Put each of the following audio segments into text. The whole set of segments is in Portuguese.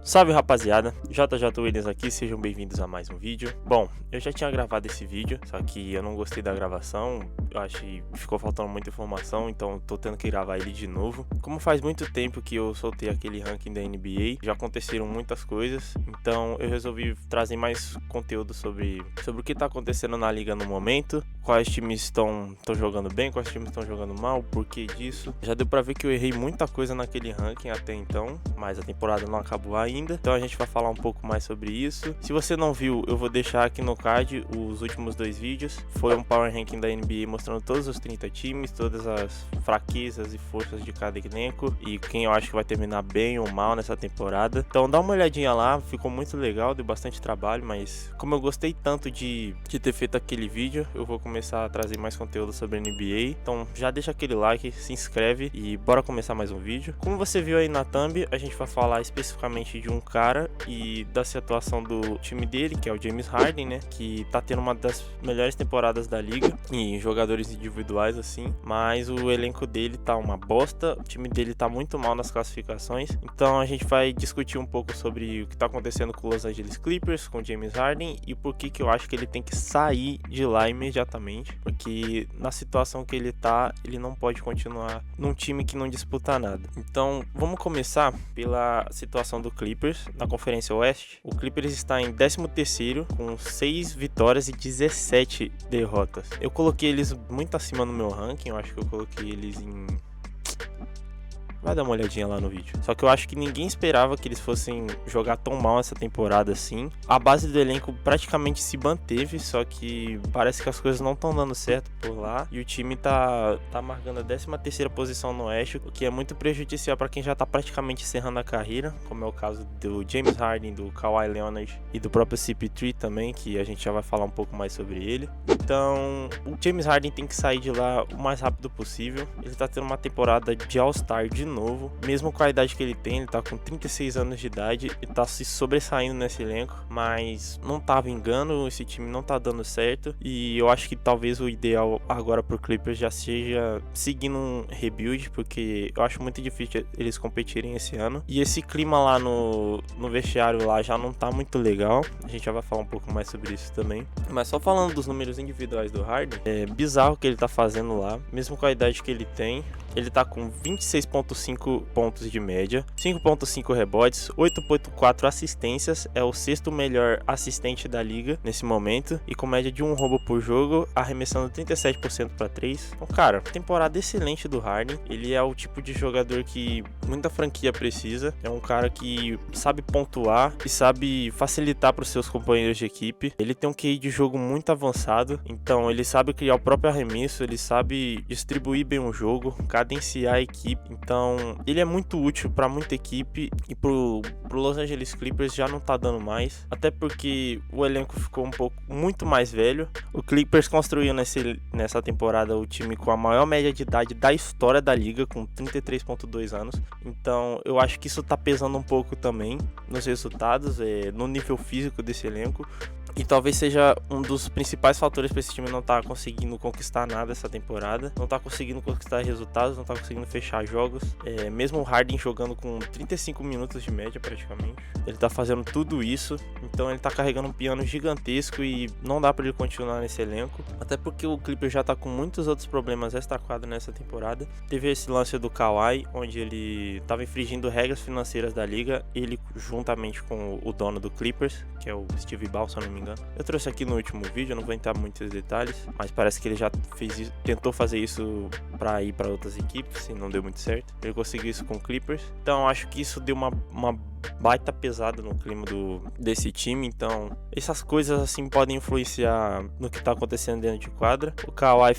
Salve rapaziada, JJ Williams aqui, sejam bem-vindos a mais um vídeo. Bom, eu já tinha gravado esse vídeo, só que eu não gostei da gravação, eu acho que ficou faltando muita informação, então tô tendo que gravar ele de novo. Como faz muito tempo que eu soltei aquele ranking da NBA, já aconteceram muitas coisas, então eu resolvi trazer mais conteúdo sobre o que tá acontecendo na liga no momento, quais times estão jogando bem, quais times estão jogando mal, o porquê disso. Já deu pra ver que eu errei muita coisa naquele ranking até então, mas a temporada não acabou ainda, então a gente vai falar um pouco mais sobre isso. Se você não viu, eu vou deixar aqui no card os últimos dois vídeos. Foi um Power Ranking da NBA mostrando todos os 30 times, todas as fraquezas e forças de cada elenco e quem eu acho que vai terminar bem ou mal nessa temporada. Então dá uma olhadinha lá, ficou muito legal, deu bastante trabalho, mas como eu gostei tanto de ter feito aquele vídeo, eu vou começar a trazer mais conteúdo sobre a NBA. Então já deixa aquele like, se inscreve e bora começar mais um vídeo. Como você viu aí na thumb, a gente vai falar especificamente de um cara e da situação do time dele, que é o James Harden, né, que tá tendo uma das melhores temporadas da liga em jogadores individuais assim, mas o elenco dele tá uma bosta, o time dele tá muito mal nas classificações. Então a gente vai discutir um pouco sobre o que tá acontecendo com os Los Angeles Clippers, com o James Harden e por que eu acho que ele tem que sair de lá imediatamente, porque na situação que ele tá, ele não pode continuar num time que não disputa nada. Então vamos começar pela situação do Clippers na Conferência Oeste. O Clippers está em 13º com 6 vitórias e 17 derrotas. Eu coloquei eles muito acima no meu ranking, eu acho que eu coloquei eles em... Vai dar uma olhadinha lá no vídeo. Só que eu acho que ninguém esperava que eles fossem jogar tão mal essa temporada assim. A base do elenco praticamente se manteve, só que parece que as coisas não estão dando certo por lá. E o time tá marcando a 13ª posição no Oeste, o que é muito prejudicial para quem já tá praticamente encerrando a carreira, como é o caso do James Harden, do Kawhi Leonard e do próprio CP3 também, que a gente já vai falar um pouco mais sobre ele. Então, o James Harden tem que sair de lá o mais rápido possível. Ele tá tendo uma temporada de All-Star de novo, mesmo com a idade que ele tem, ele tá com 36 anos de idade e tá se sobressaindo nesse elenco, mas não tá vingando, esse time não tá dando certo e eu acho que talvez o ideal agora pro Clippers já seja seguindo um rebuild, porque eu acho muito difícil eles competirem esse ano e esse clima lá no vestiário lá já não tá muito legal, a gente já vai falar um pouco mais sobre isso também, mas só falando dos números individuais do Harden, é bizarro o que ele tá fazendo lá, mesmo com a idade que ele tem. Ele tá com 26,5 pontos de média, 5,5 rebotes, 8,4 assistências, é o sexto melhor assistente da liga nesse momento e com média de um roubo por jogo, arremessando 37% para 3. Então, cara, temporada excelente do Harden. Ele é o tipo de jogador que muita franquia precisa. É um cara que sabe pontuar e sabe facilitar para os seus companheiros de equipe. Ele tem um QI de jogo muito avançado, então ele sabe criar o próprio arremesso, ele sabe distribuir bem o jogo, cadenciar a equipe, então ele é muito útil para muita equipe e pro Los Angeles Clippers já não tá dando mais, até porque o elenco ficou muito mais velho. O Clippers construiu nessa temporada o time com a maior média de idade da história da liga, com 33,2 anos, então eu acho que isso tá pesando um pouco também nos resultados, no nível físico desse elenco. E talvez seja um dos principais fatores para esse time não estar conseguindo conquistar nada essa temporada. Não tá conseguindo conquistar resultados, não tá conseguindo fechar jogos. Mesmo o Harden jogando com 35 minutos de média praticamente. Ele tá fazendo tudo isso. Então ele tá carregando um piano gigantesco e não dá para ele continuar nesse elenco. Até porque o Clippers já tá com muitos outros problemas extra-quadro nessa temporada. Teve esse lance do Kawhi, onde ele tava infringindo regras financeiras da liga. Ele juntamente com o dono do Clippers, que é o Steve Ball, se eu não me engano. Eu trouxe aqui no último vídeo, eu não vou entrar em muitos detalhes, mas parece que ele já fez isso, tentou fazer isso para ir para outras equipes e não deu muito certo. Ele conseguiu isso com o Clippers, então acho que isso deu uma baita pesada no clima desse time. Então essas coisas assim podem influenciar no que tá acontecendo dentro de quadra. O Kawhi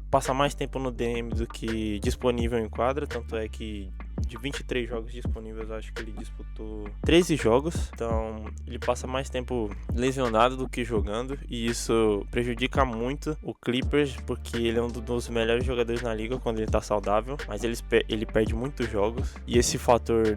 passa mais tempo no DM do que disponível em quadra, tanto é que de 23 jogos disponíveis, acho que ele disputou 13 jogos, então ele passa mais tempo lesionado do que jogando, e isso prejudica muito o Clippers, porque ele é um dos melhores jogadores na liga quando ele tá saudável, mas ele perde muitos jogos, e esse fator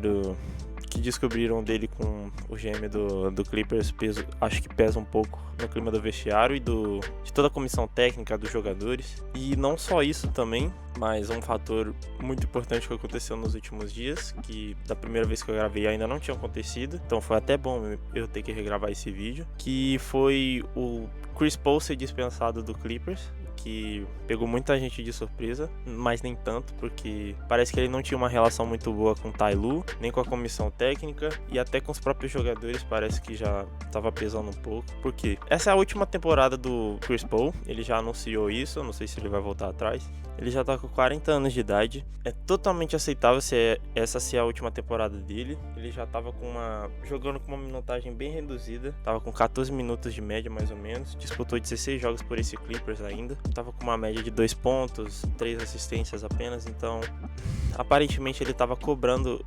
que descobriram dele com o GM do Clippers acho que pesa um pouco no clima do vestiário e de toda a comissão técnica dos jogadores. E não só isso também, mas um fator muito importante que aconteceu nos últimos dias, que da primeira vez que eu gravei ainda não tinha acontecido, então foi até bom eu ter que regravar esse vídeo, que foi o Chris Paul ser dispensado do Clippers, que pegou muita gente de surpresa, mas nem tanto, porque parece que ele não tinha uma relação muito boa com o Ty Lue, nem com a comissão técnica, e até com os próprios jogadores parece que já estava pesando um pouco. Porque essa é a última temporada do Chris Paul, ele já anunciou isso, eu não sei se ele vai voltar atrás. Ele já tá com 40 anos de idade, é totalmente aceitável se essa ser a última temporada dele. Ele já tava jogando com uma minutagem bem reduzida, tava com 14 minutos de média mais ou menos, disputou 16 jogos por esse Clippers ainda, tava com uma média de 2 pontos, 3 assistências apenas, então aparentemente ele tava cobrando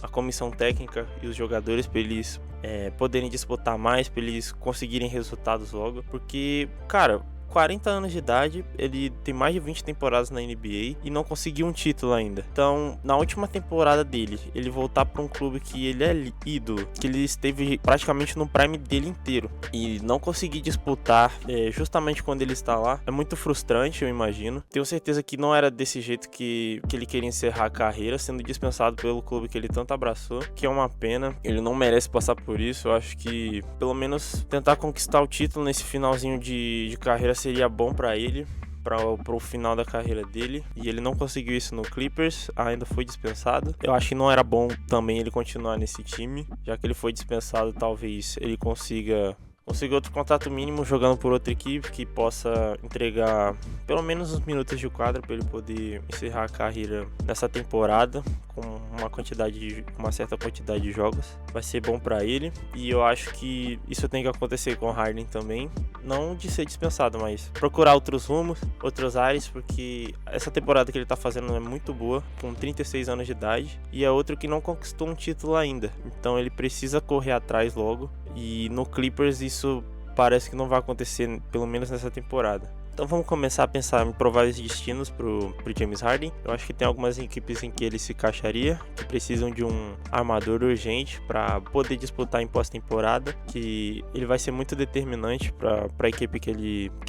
a comissão técnica e os jogadores para eles poderem disputar mais, para eles conseguirem resultados logo, porque, cara, 40 anos de idade, ele tem mais de 20 temporadas na NBA e não conseguiu um título ainda. Então, na última temporada dele, ele voltar para um clube que ele é ídolo, que ele esteve praticamente no prime dele inteiro, e não conseguir disputar justamente quando ele está lá, é muito frustrante, eu imagino. Tenho certeza que não era desse jeito que ele queria encerrar a carreira, sendo dispensado pelo clube que ele tanto abraçou, que é uma pena. Ele não merece passar por isso. Eu acho que pelo menos tentar conquistar o título nesse finalzinho de carreira seria bom para ele, para o final da carreira dele, e ele não conseguiu isso no Clippers, ainda foi dispensado. Eu acho que não era bom também ele continuar nesse time, já que ele foi dispensado, talvez ele consiga outro contrato mínimo jogando por outra equipe que possa entregar pelo menos uns minutos de quadra para ele poder encerrar a carreira nessa temporada com uma certa quantidade de jogos. Vai ser bom para ele, e eu acho que isso tem que acontecer com o Harden também, não de ser dispensado, mas procurar outros rumos, outros ares, porque essa temporada que ele tá fazendo é muito boa, com 36 anos de idade, e é outro que não conquistou um título ainda, então ele precisa correr atrás logo. E no Clippers isso parece que não vai acontecer, pelo menos nessa temporada. Então vamos começar a pensar em prováveis destinos pro James Harden. Eu acho que tem algumas equipes em que ele se encaixaria, que precisam de um armador urgente para poder disputar em pós-temporada, que ele vai ser muito determinante para a equipe que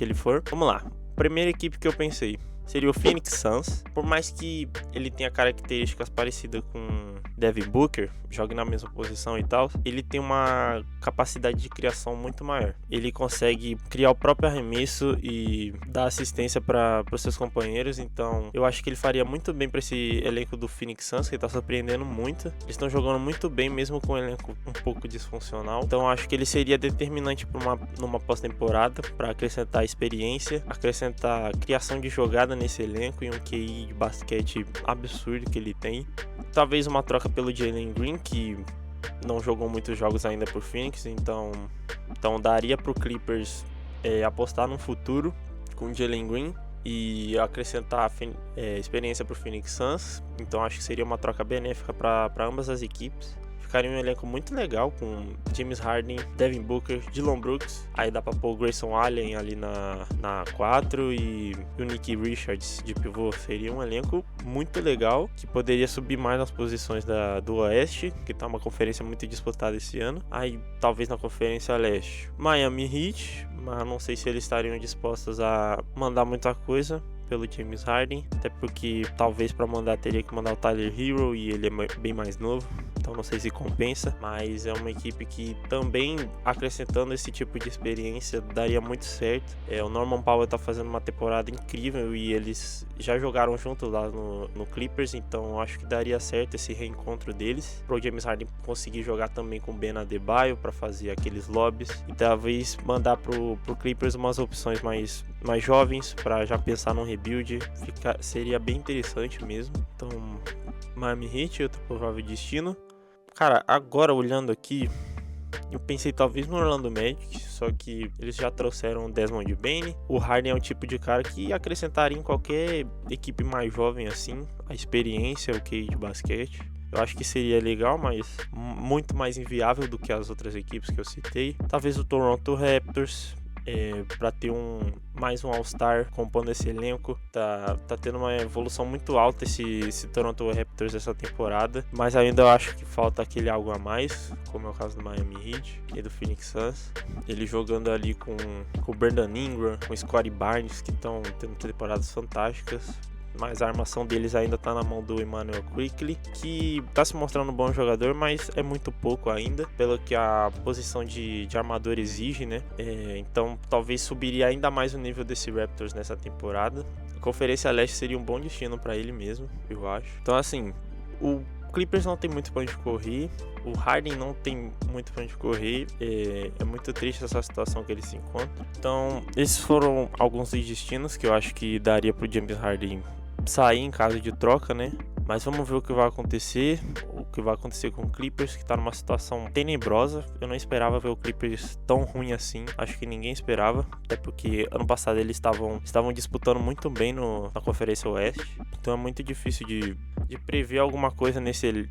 ele for. Vamos lá, primeira equipe que eu pensei seria o Phoenix Suns. Por mais que ele tenha características parecidas com Devin Booker, jogue na mesma posição e tal, ele tem uma capacidade de criação muito maior. Ele consegue criar o próprio arremesso e dar assistência para os seus companheiros, então eu acho que ele faria muito bem para esse elenco do Phoenix Suns, que está surpreendendo muito. Eles estão jogando muito bem, mesmo com o elenco um pouco disfuncional, então eu acho que ele seria determinante numa pós-temporada para acrescentar experiência, acrescentar criação de jogada nesse elenco e um QI de basquete absurdo que ele tem. Talvez uma troca pelo Jalen Green, que não jogou muitos jogos ainda por Phoenix, então daria pro Clippers apostar no futuro com o Jalen Green e acrescentar experiência pro Phoenix Suns. Então acho que seria uma troca benéfica para ambas as equipes. Ficaria um elenco muito legal com James Harden, Devin Booker, Dillon Brooks. Aí dá pra pôr o Grayson Allen ali na 4 e o Nick Richards de pivô. Seria um elenco muito legal, que poderia subir mais nas posições do Oeste, que tá uma conferência muito disputada esse ano. Aí talvez na Conferência Leste, Miami Heat, mas não sei se eles estariam dispostos a mandar muita coisa pelo James Harden, até porque talvez para mandar teria que mandar o Tyler Hero e ele é bem mais novo, então não sei se compensa, mas é uma equipe que também acrescentando esse tipo de experiência daria muito certo. O Norman Powell tá fazendo uma temporada incrível e eles já jogaram juntos lá no Clippers, então eu acho que daria certo esse reencontro deles, pro James Harden conseguir jogar também com o Ben Adebayo para fazer aqueles lobbies e talvez mandar pro Clippers umas opções mais jovens para já pensar num rebuild. Seria bem interessante mesmo. Então Miami Heat, outro provável destino. Cara, agora olhando aqui, eu pensei talvez no Orlando Magic, só que eles já trouxeram o Desmond Bane. O Harden é um tipo de cara que acrescentaria em qualquer equipe mais jovem assim, a experiência, o QI de basquete. Eu acho que seria legal, mas muito mais inviável do que as outras equipes que eu citei. Talvez o Toronto Raptors. para ter mais um All-Star compondo esse elenco. Tá tendo uma evolução muito alta esse Toronto Raptors essa temporada, mas ainda eu acho que falta aquele algo a mais, como é o caso do Miami Heat e do Phoenix Suns. Ele jogando ali com o Brandon Ingram, com o Scottie Barnes, que estão tendo temporadas fantásticas. Mas a armação deles ainda tá na mão do Immanuel Quickley, que tá se mostrando um bom jogador, mas é muito pouco ainda, pelo que a posição de armador exige, né? Então talvez subiria ainda mais o nível desse Raptors nessa temporada. A Conferência Leste seria um bom destino para ele mesmo, eu acho. Então assim, o Clippers não tem muito pra onde correr, o Harden não tem muito pra onde correr, é muito triste essa situação que ele se encontra. Então esses foram alguns dos destinos que eu acho que daria pro James Harden sair em caso de troca, né? Mas vamos ver o que vai acontecer. O que vai acontecer com o Clippers, que tá numa situação tenebrosa. Eu não esperava ver o Clippers tão ruim assim. Acho que ninguém esperava. Até porque ano passado eles estavam disputando muito bem na Conferência Oeste. Então é muito difícil de prever alguma coisa nesse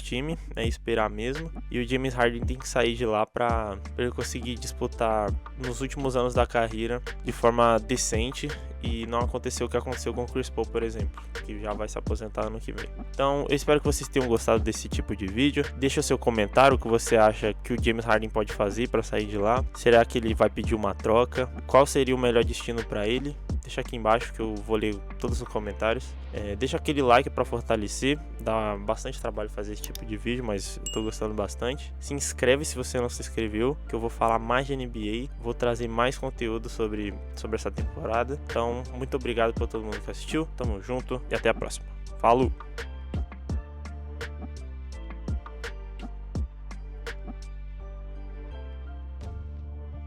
time. É esperar mesmo. E o James Harden tem que sair de lá pra ele conseguir disputar nos últimos anos da carreira de forma decente. E não aconteceu o que aconteceu com o Chris Paul, por exemplo, que já vai se aposentar ano que vem. Então, eu espero que vocês tenham gostado desse tipo de vídeo. Deixa o seu comentário, o que você acha que o James Harden pode fazer para sair de lá. Será que ele vai pedir uma troca? Qual seria o melhor destino para ele? Deixa aqui embaixo que eu vou ler todos os comentários. Deixa aquele like para fortalecer. Dá bastante trabalho fazer esse tipo de vídeo, mas eu tô gostando bastante. Se inscreve se você não se inscreveu, que eu vou falar mais de NBA. Vou trazer mais conteúdo sobre essa temporada. Então, muito obrigado por todo mundo que assistiu. Tamo junto e até a próxima. Falou!